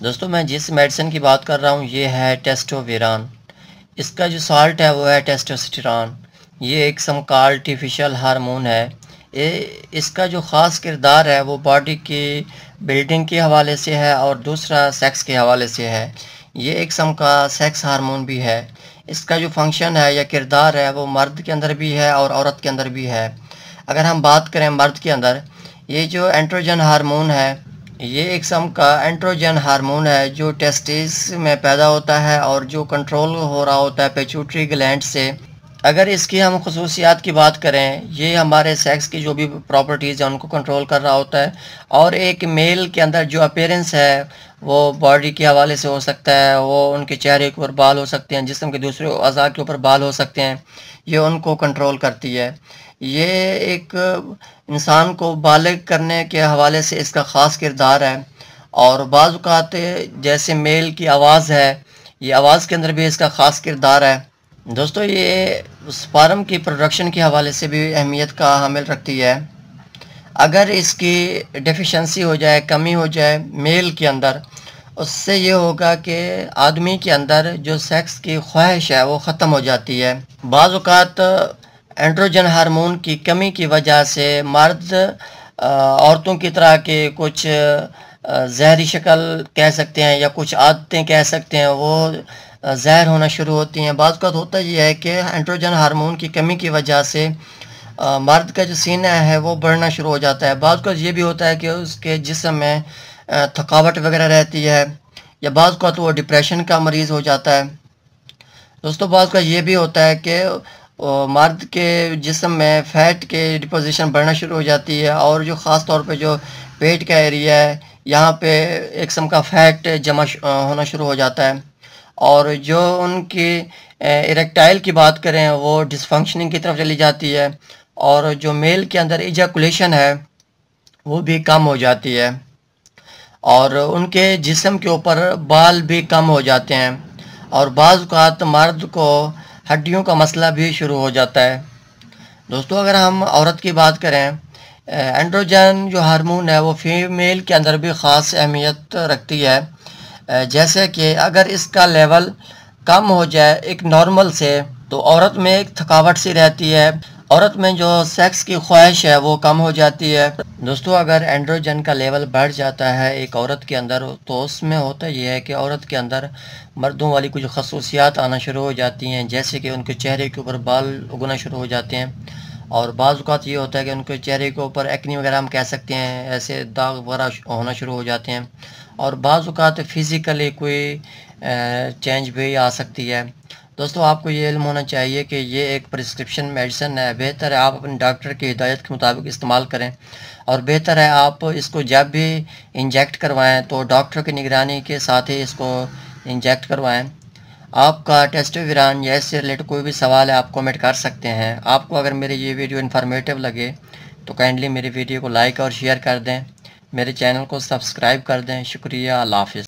दोस्तों मैं जिस मेडिसिन की बात कर रहा हूँ ये है टेस्टोवेरान। इसका जो साल्ट है वो है टेस्टोस्टेरोन। ये एक किस्म का आर्टिफिशियल हार्मोन है। ये इसका जो ख़ास किरदार है वो बॉडी की बिल्डिंग के हवाले से है और दूसरा सेक्स के हवाले से है। ये एक किस्म का सेक्स हार्मोन भी है। इसका जो फंक्शन है या किरदार है वो मर्द के अंदर भी है और औरत के अंदर भी है। अगर हम बात करें मर्द के अंदर, ये जो एंड्रोजन हार्मोन है ये एक किस्म का एंड्रोजन हार्मोन है जो टेस्टिस में पैदा होता है और जो कंट्रोल हो रहा होता है पिट्यूटरी ग्लैंड से। अगर इसकी हम खसूसियात की बात करें, ये हमारे सेक्स की जो भी प्रॉपर्टीज़ हैं उनको कंट्रोल कर रहा होता है। और एक मेल के अंदर जो अपीयरेंस है वो बॉडी के हवाले से हो सकता है, वो उनके चेहरे के ऊपर बाल हो सकते हैं, जिस्म के दूसरे अज़ा के ऊपर बाल हो सकते हैं, ये उनको कंट्रोल करती है। ये एक इंसान को बालिग करने के हवाले से इसका ख़ास किरदार है। और बाज़ औक़ात जैसे मेल की आवाज़ है, ये आवाज़ के अंदर भी इसका ख़ास किरदार है। दोस्तों ये स्पर्म की प्रोडक्शन के हवाले से भी अहमियत का हामिल रखती है। अगर इसकी डेफिशिएंसी हो जाए, कमी हो जाए मेल के अंदर, उससे ये होगा कि आदमी के अंदर जो सेक्स की ख्वाहिश है वो ख़त्म हो जाती है। बाज़ औक़ात एंड्रोजन हार्मोन की कमी की वजह से मर्द औरतों की तरह के कुछ जहरी शक्ल कह सकते हैं या कुछ आदतें कह सकते हैं वो ज़ाहिर होना शुरू होती हैं। बाज़ औक़ात होता ये है कि एंड्रोजन हार्मोन की कमी की वजह से मर्द का जो सीना है वो बढ़ना शुरू हो जाता है। बाज़ औक़ात ये भी होता है कि उसके जिस्म में थकावट वगैरह रहती है, या बाज़ औक़ात वो डिप्रेशन का मरीज़ हो जाता है। दोस्तों बाज़ औक़ात ये भी होता है कि मर्द के जिस्म में फ़ैट के डिपोजिशन बढ़ना शुरू हो जाती है और जो ख़ास तौर पे जो पेट का एरिया है यहाँ पे एक किस्म का फ़ैट जमा होना शुरू हो जाता है। और जो उनकी इरेक्टाइल की बात करें वो डिसफंक्शनिंग की तरफ चली जाती है, और जो मेल के अंदर इजैकुलेशन है वो भी कम हो जाती है, और उनके जिस्म के ऊपर बाल भी कम हो जाते हैं। और बाज़ औक़ात मर्द को हड्डियों का मसला भी शुरू हो जाता है। दोस्तों अगर हम औरत की बात करें, एंड्रोजन जो हार्मोन है वो फीमेल के अंदर भी ख़ास अहमियत रखती है। जैसे कि अगर इसका लेवल कम हो जाए एक नॉर्मल से, तो औरत में एक थकावट सी रहती है, औरत में जो सेक्स की ख्वाहिश है वो कम हो जाती है। दोस्तों अगर एंड्रोजन का लेवल बढ़ जाता है एक औरत के अंदर, तो उसमें होता ये है कि औरत के अंदर मर्दों वाली कुछ खसूसियात आना शुरू हो जाती हैं, जैसे कि उनके चेहरे के ऊपर बाल उगना शुरू हो जाते हैं। और बाज़ औक़ात ये होता है कि उनके चेहरे के ऊपर एक्ने वगैरह हम कह सकते हैं, ऐसे दाग वगैरह होना शुरू हो जाते हैं। और बाज़ औक़ात फ़िज़िकली कोई चेंज भी आ सकती है। दोस्तों आपको ये इल्म होना चाहिए कि ये एक प्रिस्क्रिप्शन मेडिसिन है, बेहतर है आप अपने डॉक्टर की हिदायत के मुताबिक इस्तेमाल करें, और बेहतर है आप इसको जब भी इंजेक्ट करवाएं तो डॉक्टर की निगरानी के साथ ही इसको इंजेक्ट करवाएं। आपका टेस्टोवेरान या इससे रिलेटेड कोई भी सवाल है आप कमेंट कर सकते हैं। आपको अगर मेरी ये वीडियो इन्फॉर्मेटिव लगे तो काइंडली मेरी वीडियो को लाइक और शेयर कर दें, मेरे चैनल को सब्सक्राइब कर दें। शुक्रिया, अल्लाह हाफ़िज़।